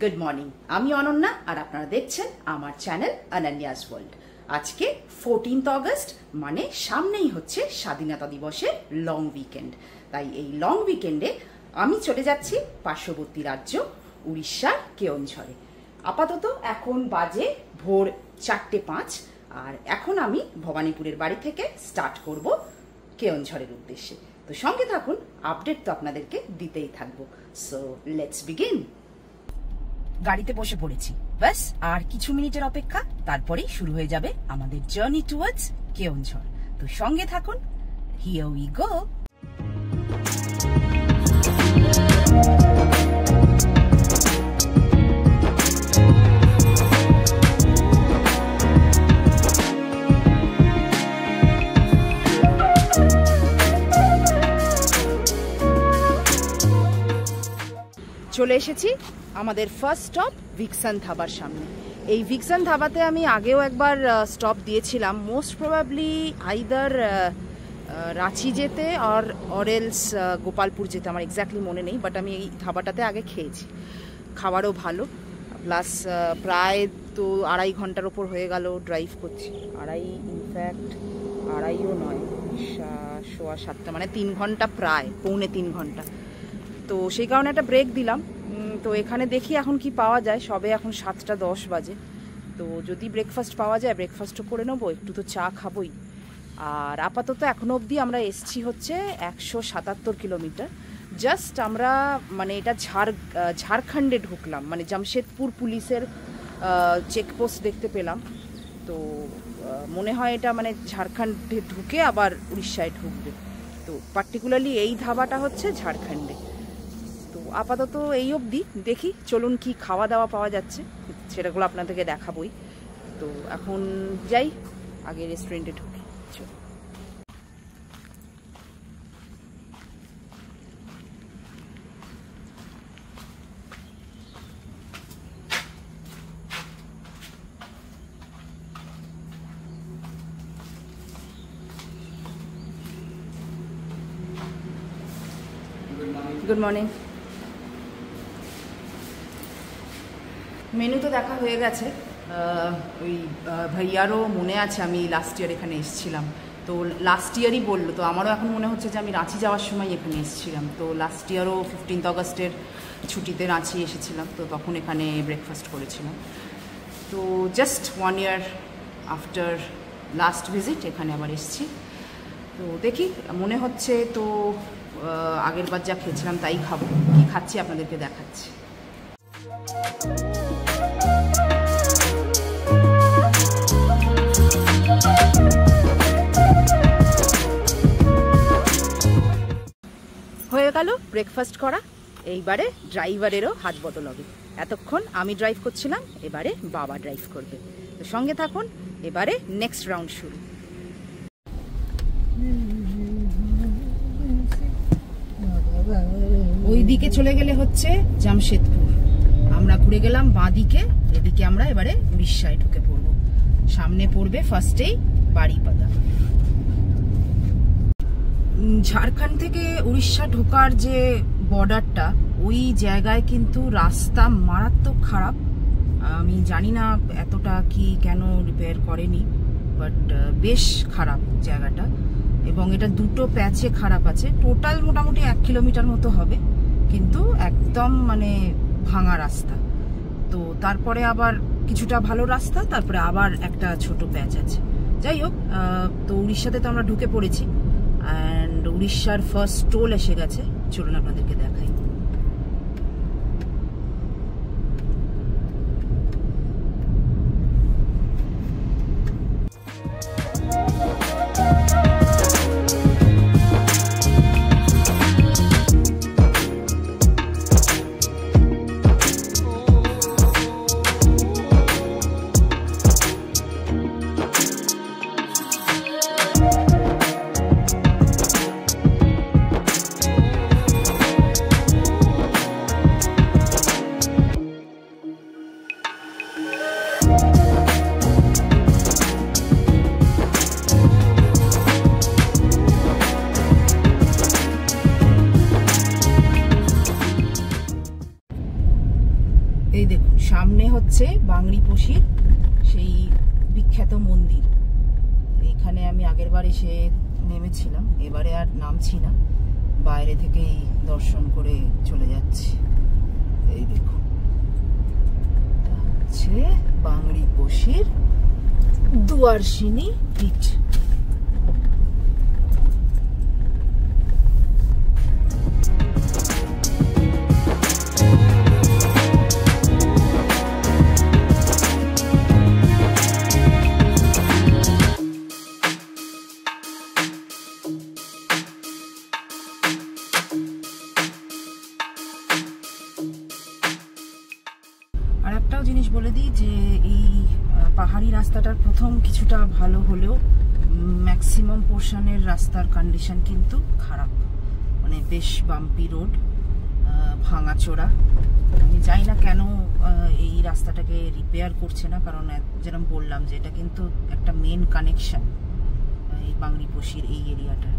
Good morning. আমি অনন্যা আর আপনারা দেখছেন আমার চ্যানেল অনন্যাস ওয়ার্ল্ড। আজকে 14 অগস্ট, মানে সামনেই হচ্ছে স্বাধীনতা দিবসের লং উইকেন্ড। তাই এই লং উইকেন্ডে আমি চলে যাচ্ছি পার্শ্ববর্তী রাজ্য উড়িষ্যার কেওনঝড়ে। আপাতত এখন বাজে ভোর 4:05 আর এখন আমি ভবানীপুরের বাড়ি থেকে স্টার্ট করব কেওনঝড়ের উদ্দেশ্যে। তো সঙ্গে থাকুন, আপডেট তো আপনাদেরকে দিতেই থাকবো। So let's begin. গাড়িতে বসে পড়েছি, ব্যাস আর কিছু মিনিটের অপেক্ষা, তারপরেই শুরু হয়ে যাবে আমাদের জার্নি টুয়ার্ডস কেওনঝড়। তো সঙ্গে থাকুন, হিয়ার উই গো। চলে এসেছি আমাদের ফার্স্ট স্টপ ভিক্সান ধাবার সামনে। এই ভিক্সান ধাবাতে আমি আগেও একবার স্টপ দিয়েছিলাম, মোস্ট প্রবাবলি আইদার রাঁচি যেতে অর এলস গোপালপুর যেতে, আমার এক্স্যাক্টলি মনে নেই, বাট আমি এই ধাবাটাতে আগে খেয়েছি। খাবারও ভালো, প্লাস প্রায় তো 2.5 ঘন্টার ওপর হয়ে গেল ড্রাইভ করছি। ইনফ্যাক্ট আড়াইও নয়, 6:15, মানে 3 ঘন্টা, প্রায় পৌনে 3 ঘন্টা। তো সেই কারণে একটা ব্রেক দিলাম। তো এখানে দেখি এখন কি পাওয়া যায়, সবে এখন 7:10 বাজে। তো যদি ব্রেকফাস্ট পাওয়া যায় ব্রেকফাস্টও করে নেবো, একটু তো চা খাবোই। আর আপাতত এখনো অবধি আমরা এসছি হচ্ছে 177 কিলোমিটার। জাস্ট আমরা মানে এটা ঝাড়খণ্ডে ঢুকলাম, মানে জামশেদপুর পুলিশের চেকপোস্ট দেখতে পেলাম। তো মনে হয় এটা মানে ঝাড়খণ্ডে ঢুকে আবার উড়িষ্যায় ঢুকবে। তো পার্টিকুলারলি এই ধাবাটা হচ্ছে ঝাড়খণ্ডে। তো আপাতত এই অবধি, দেখি চলুন কি খাওয়া দাওয়া পাওয়া যাচ্ছে সেটাগুলো আপনাদেরকে দেখাবই। তো এখন যাই, আগে রেস্টুরেন্টে ঢুকি। Good morning. মেনু তো দেখা হয়ে গেছে। ওই ভাইয়ারও মনে আছে আমি লাস্ট ইয়ার এখানে এসেছিলাম, তো লাস্ট ইয়ারই বললো। তো আমারও এখন মনে হচ্ছে যে আমি রাঁচি যাওয়ার সময় এখানে এসেছিলাম। তো লাস্ট ইয়ারও 15 অগস্টের ছুটিতে রাঁচি এসেছিলাম, তো তখন এখানে ব্রেকফাস্ট করেছিলাম। তো just 1 year after last visit এখানে আবার এসেছি। তো দেখি, মনে হচ্ছে তো আগের বার যা খেয়েছিলাম তাই খাবো। কি খাচ্ছি আপনাদেরকে দেখাচ্ছি। হয়ে গেল ব্রেকফাস্ট করা, এইবারে ড্রাইভারেরও হাত বদল হবে। এতক্ষণ আমি ড্রাইভ করছিলাম, এবারে বাবা ড্রাইভ করবে। তো সঙ্গে থাকুন, এবারে নেক্সট রাউন্ড শুরু। ওই দিকে চলে গেলে হচ্ছে জামশেদপুর, আমরা ঘুরে গেলাম বাঁ দিকে, এদিকে আমরা এবারে উড়িষ্যায় ঢুকে পড়বো। সামনে পড়বে ফার্স্টেই বাড়িপাদা। ঝাড়খণ্ড থেকে উড়িষ্যা ঢোকার যে বর্ডারটা, ওই জায়গায় কিন্তু রাস্তা মারাত্মক খারাপ। আমি জানি না এতটা কি কেন রিপেয়ার করেনি, বাট বেশ খারাপ জায়গাটা। এবং এটা দুটো প্যাচে খারাপ আছে। টোটাল মোটামুটি 1 কিলোমিটার মতো হবে, কিন্তু একদম মানে ভাঙা রাস্তা। তো তারপরে আবার কিছুটা ভালো রাস্তা, তারপরে আবার একটা ছোট প্যাচ আছে। যাই হোক, তো উড়িষ্যাতে তো আমরা ঢুকে পড়েছি, অ্যান্ড উড়িষ্যার ফার্স্ট টোল এসে গেছে। চলুন আপনাদেরকে দেখাই। সামনে হচ্ছে বাংরিপোষির সেই বিখ্যাত মন্দির। এখানে আমি আগের বার এসে নেমেছিলাম, এবারে আর নামছি না, বাইরে থেকেই দর্শন করে চলে যাচ্ছি। এই দেখুন হচ্ছে বাংরিপোষির দুয়ারসিনী পীঠ। আর একটাও জিনিস বলে দিই যে এই পাহাড়ি রাস্তাটার প্রথম কিছুটা ভালো হলেও ম্যাক্সিমাম পোর্শনের রাস্তার কন্ডিশন কিন্তু খারাপ, মানে বেশ বাম্পি রোড, ভাঙাচোরা। আমি জানি না কেন এই রাস্তাটাকে রিপেয়ার করছে না, কারণ যেরকম বললাম যে এটা কিন্তু একটা মেন কানেকশন এই বাংরিপোষির এই এরিয়াটা।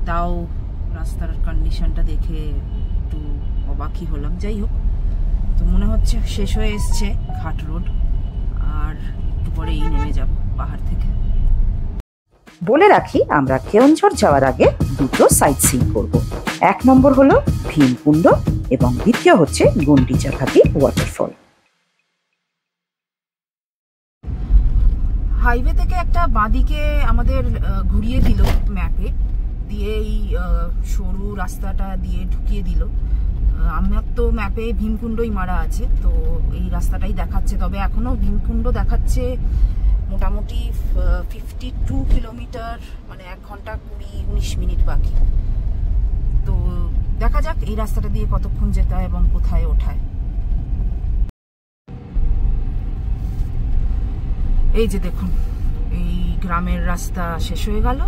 তাও রাস্তার কন্ডিশনটা দেখে একটু অবাকই হলাম। যাই হোক, তো মনে হচ্ছে শেষ হয়ে এসছে ঘাট রোড, আর একটু পরেই নেমে যাব পাহাড় থেকে। বলে রাখি, আমরা কেওনঝড় যাওয়ার আগে দুটো সাইট সিইং করব। এক নম্বর হলো ভীমকুণ্ড এবং দ্বিতীয় হচ্ছে গুন্ডিচা ঘাটি ওয়াটারফল। হাইওয়ে থেকে একটা বাঁদিকে আমাদের ঘুরিয়ে দিল ম্যাপে দিয়ে, এই সরু রাস্তাটা দিয়ে ঢুকিয়ে দিল। আমার তো ম্যাপে ভীমকুণ্ডই মারা আছে, তো এই রাস্তাটাই দেখাচ্ছে। তবে এখনো ভীমকুণ্ড দেখাচ্ছে মোটামুটি 52 কিলোমিটার, মানে 1 ঘন্টা 20-19 মিনিট বাকি। তো দেখা যাক এই রাস্তাটা দিয়ে কতক্ষণ যেতে হয় এবং কোথায় ওঠায়। এই যে দেখুন, এই গ্রামের রাস্তা শেষ হয়ে গেল,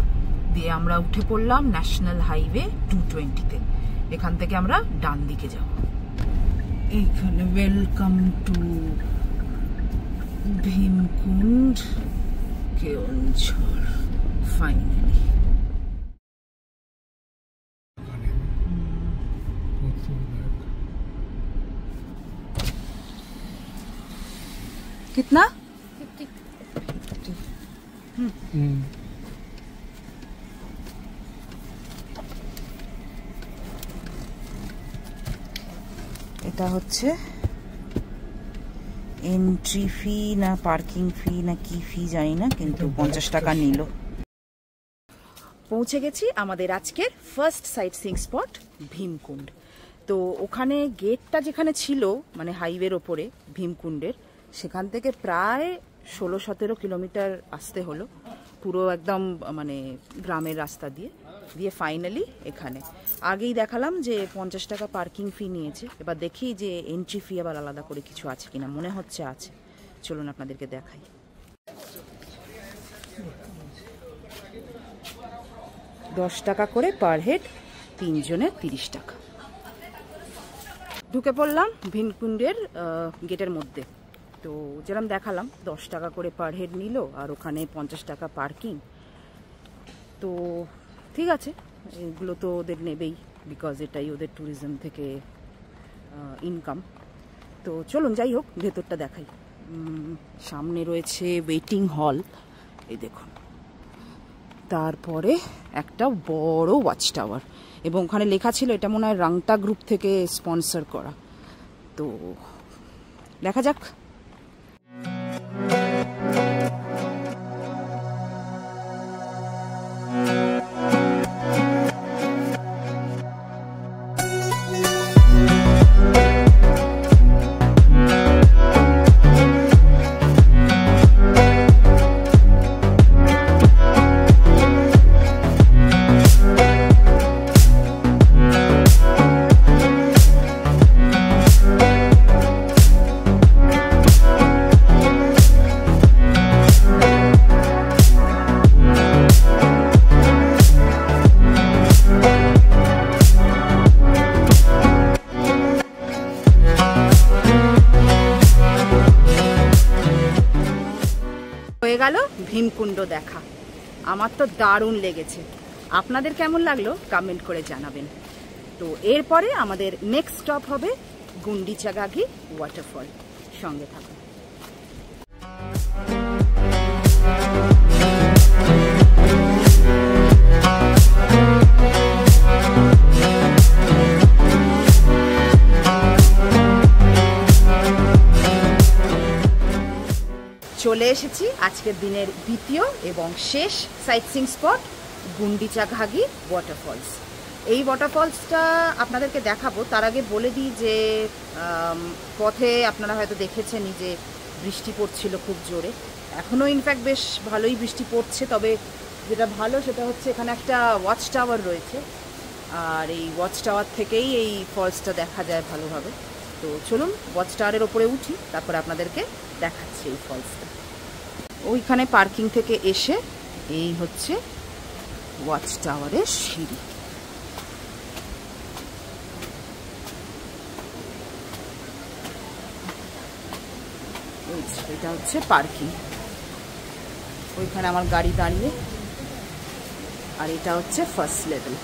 দিয়ে আমরা উঠে পড়লাম ন্যাশনাল হাইওয়ে 220-তে। এখান থেকে আমরা ডান দিকে যাব। এইখানে welcome to Bhimkund Keonjhar finally. कितना? 50। এটা হচ্ছে এন্ট্রি ফি না পার্কিং ফি না কি ফি জানি না, কিন্তু 50 টাকা নিল। পৌঁছে গেছি আমাদের আজকের first sight seeing spot Bhimkund. তো ওখানে গেটটা যেখানে ছিল, মানে হাইওয়ের ওপরে ভীমকুণ্ডের, সেখান থেকে প্রায় 16-17 কিলোমিটার আসতে হলো, পুরো একদম মানে গ্রামের রাস্তা দিয়ে দিয়ে ফাইনালি এখানে। আগেই দেখালাম যে 50 টাকা পার্কিং ফি নিয়েছে, এবার দেখি যে এন্ট্রি ফি আবার আলাদা করে কিছু আছে কিনা, মনে হচ্ছে আছে। চলুন আপনাদেরকে দেখাই। 10 টাকা করে পার হেড, 3 জনের 30 টাকা। ঢুকে পড়লাম ভীমকুণ্ডের গেটের মধ্যে। তো যেরকম দেখালাম 10 টাকা করে পার হেড নিল, আর ওখানে 50 টাকা পার্কিং। তো ঠিক আছে, এগুলো তো ওদের নেবেই, বিকজ এটাই ওদের ট্যুরিজম থেকে ইনকাম। তো চলুন যাই হোক ভেতরটা দেখাই। সামনে রয়েছে ওয়েটিং হল, এই দেখুন, তারপরে একটা বড় ওয়াচ টাওয়ার, এবং ওখানে লেখা ছিল এটা মনে হয় রাংটা গ্রুপ থেকে স্পন্সর করা। তো দেখা যাক। হয়ে গেল ভীমকুণ্ড দেখা। আমার তো দারুণ লেগেছে, আপনাদের কেমন লাগলো কমেন্ট করে জানাবেন। তো এরপরে আমাদের নেক্সট স্টপ হবে গুন্ডিচা ঘাটি ওয়াটারফল। সঙ্গে থাকুন। চলে এসেছি আজকের দিনের দ্বিতীয় এবং শেষ সাইটসিং স্পট, গুন্ডিচা ঘাগি ওয়াটারফলস। এই ওয়াটারফলসটা আপনাদেরকে দেখাবো, তার আগে বলে দিই যে পথে আপনারা হয়তো দেখেছেনই যে বৃষ্টি পড়ছিল খুব জোরে। এখনও ইনফ্যাক্ট বেশ ভালোই বৃষ্টি পড়ছে, তবে যেটা ভালো সেটা হচ্ছে এখানে একটা ওয়াচ টাওয়ার রয়েছে, আর এই ওয়াচ টাওয়ার থেকেই এই ফলসটা দেখা যায় ভালোভাবে। তো চলুন ওয়াচ টাওয়ারের ওপরে উঠি, তারপরে আপনাদেরকে দেখাচ্ছি এই ফলসটা। ওইখানে পার্কিং থেকে এসে এই হচ্ছে ওয়াচ টাওয়ারের সিঁড়ি। এটা হচ্ছে পার্কিং, ওইখানে আমার গাড়ি দাঁড়িয়ে, আর এটা হচ্ছে ফার্স্ট লেভেল।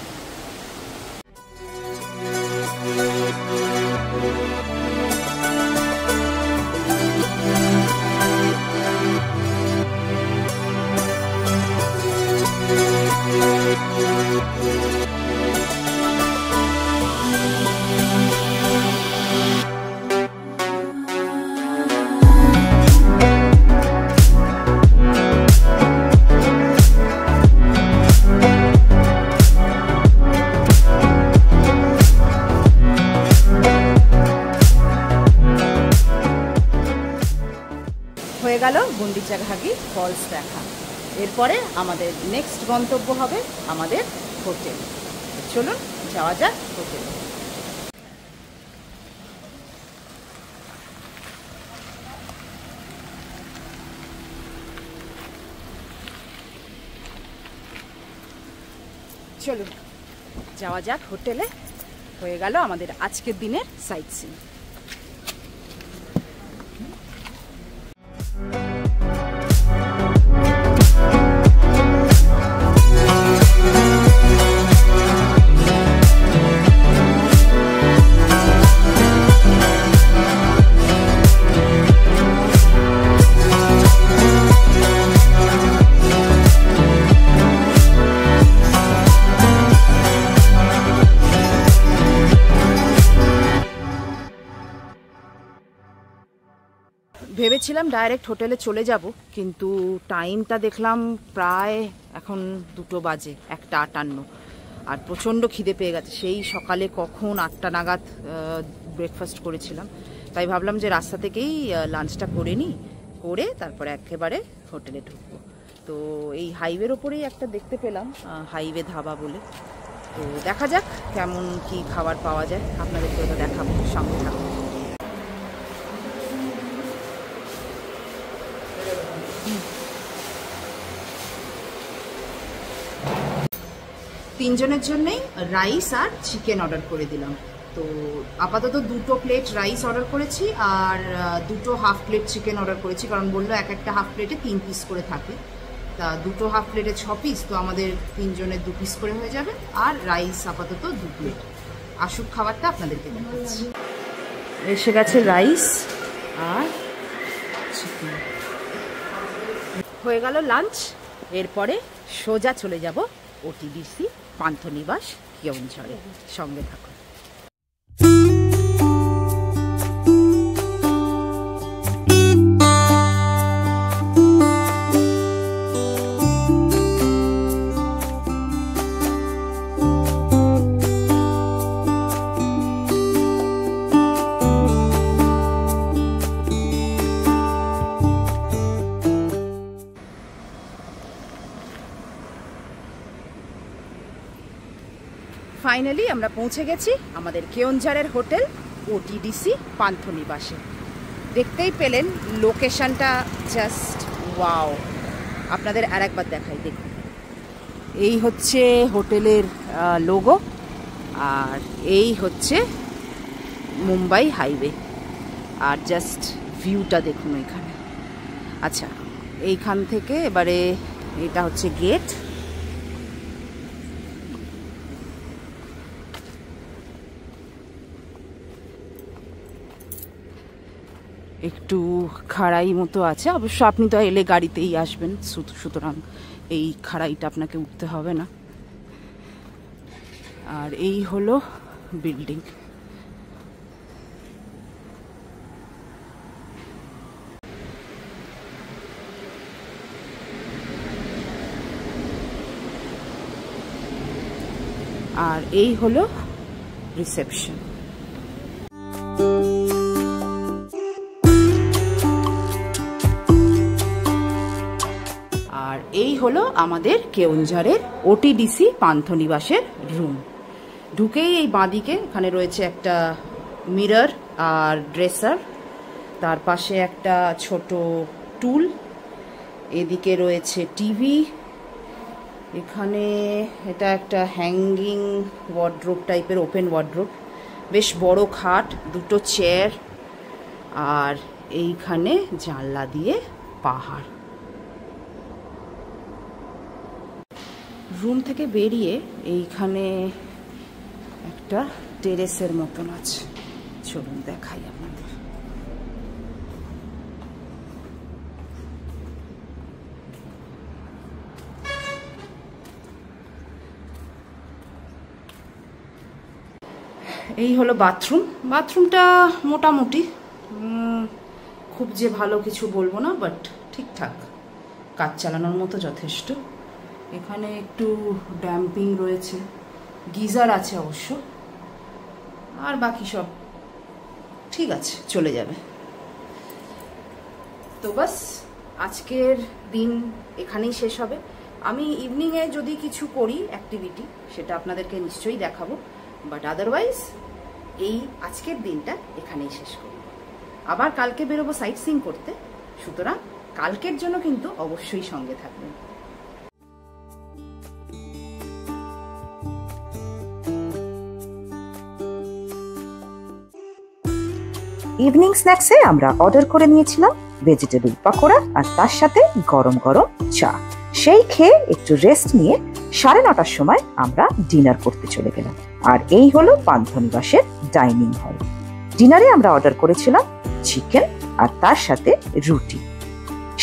হয়ে গেল গুন্ডিচা ঘাগি ফলস দেখা। এরপরে আমাদের নেক্সট গন্তব্য হবে আমাদের হোটেল। চলুন যাওয়া যাক হোটেলে। চলুন যাওয়া যাক হোটেলে। হয়ে গেল আমাদের আজকের দিনের সাইট সিন। ভেবেছিলাম ডাইরেক্ট হোটেলে চলে যাব, কিন্তু টাইমটা দেখলাম প্রায় এখন 2টো বাজে, 1:58, আর প্রচণ্ড খিদে পেয়ে গেছে। সেই সকালে কখন 8টা নাগাদ ব্রেকফাস্ট করেছিলাম, তাই ভাবলাম যে রাস্তা থেকেই লাঞ্চটা করে নিই, করে তারপরে একেবারে হোটেলে ঢুকবো। তো এই হাইওয়ের ওপরেই একটা দেখতে পেলাম হাইওয়ে ধাবা বলে, তো দেখা যাক কেমন কি খাবার পাওয়া যায়, আপনাদেরকে ওটা দেখাবো, সঙ্গে থাকবো। তিনজনের জন্যই রাইস আর চিকেন অর্ডার করে দিলাম। তো আপাতত 2টো প্লেট রাইস অর্ডার করেছি, আর 2টো হাফ প্লেট চিকেন অর্ডার করেছি, কারণ বললো এক একটা হাফ প্লেটে 3 পিস করে থাকে। তা 2টো হাফ প্লেটে 6 পিস, তো আমাদের 3 জনের 2 পিস করে হয়ে যাবে। আর রাইস আপাতত 2 প্লেট। আসুক খাবারটা আপনাদেরকে দেখাচ্ছি। এসে গেছে রাইস আর চিকেন। হয়ে গেল লাঞ্চ। এরপরে সোজা চলে যাব ওটিডিসি পান্থনিবাস কেওনঝড়ে। সঙ্গে থাকুন। ফাইনালি আমরা পৌঁছে গেছি আমাদের কেওনঝড়ের হোটেল ওটিডিসি পান্থনিবাসে। দেখতেই পেলেন লোকেশনটা জাস্ট ওয়াও। আপনাদের আর একবার দেখাই, দেখুন। এই হচ্ছে হোটেলের লোগো, আর এই হচ্ছে মুম্বাই হাইওয়ে, আর জাস্ট ভিউটা দেখুন এখানে। আচ্ছা, এইখান থেকে এবারে এটা হচ্ছে গেট। একটু খাড়াই মতো আছে, অবশ্য আপনি তো এলে গাড়িতেই আসবেন, সুতরাং এই খাড়াইটা আপনাকে উঠতে হবে না। আর এই হলো বিল্ডিং। আর এই হলো রিসেপশন। আর এই হলো আমাদের কেওনঝড়ের ওটিডিসি পান্থনিবাসের রুম। ঢুকেই এই বাঁদিকে এখানে রয়েছে একটা মিরর আর ড্রেসার, তার পাশে একটা ছোট টুল, এদিকে রয়েছে টিভি, এখানে এটা একটা হ্যাঙ্গিং ওয়ার্ড্রোব টাইপের, ওপেন ওয়ার্ড্রোব, বেশ বড় খাট, দুটো চেয়ার, আর এইখানে জানলা দিয়ে পাহাড়। রুম থেকে বেরিয়ে এইখানে একটা টেরেসের মতন আছে, চলুন দেখাই আপনাদের। এই হলো বাথরুম। বাথরুমটা মোটামুটি, খুব যে ভালো কিছু বলবো না, বাট ঠিকঠাক, কাজ চালানোর মতো যথেষ্ট। এখানে একটু ড্যাম্পিং রয়েছে, গিজার আছে অবশ্য, আর বাকি সব ঠিক আছে, চলে যাবে। তো বাস আজকের দিন এখানেই শেষ হবে। আমি ইভিনিংয়ে যদি কিছু করি অ্যাক্টিভিটি, সেটা আপনাদেরকে নিশ্চয়ই দেখাবো, বাট আদারওয়াইজ এই আজকের দিনটা এখানেই শেষ করব। আবার কালকে বেরোবো সাইট সিইং করতে, সুতরাং কালকের জন্য কিন্তু অবশ্যই সঙ্গে থাকবেন। ইভিনিং স্ন্যাক্সে আমরা অর্ডার করে নিয়েছিলাম ভেজিটেবল পকোড়া আর তার সাথে গরম গরম চা। সেই খেয়ে একটু রেস্ট নিয়ে 9:30টার সময় আমরা ডিনার করতে চলে গেলাম। আর এই হলো পান্থনিবাসের ডাইনিং হল। ডিনারে আমরা অর্ডার করেছিলাম চিকেন আর তার সাথে রুটি।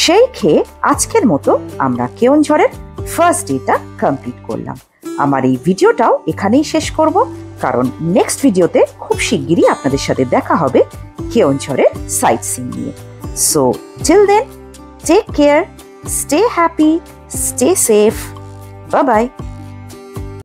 সেই খেয়ে আজকের মতো আমরা কেওনঝড়ের ফার্স্ট ডেটা কমপ্লিট করলাম। আমার এই ভিডিওটাও এখানেই শেষ করব, কারণ নেক্সট ভিডিওতে খুব শিগগিরই আপনাদের সাথে দেখা হবে কেওনঝড়ের সাইট সিইং নিয়ে। So till then, take care, stay happy, stay safe, bye by.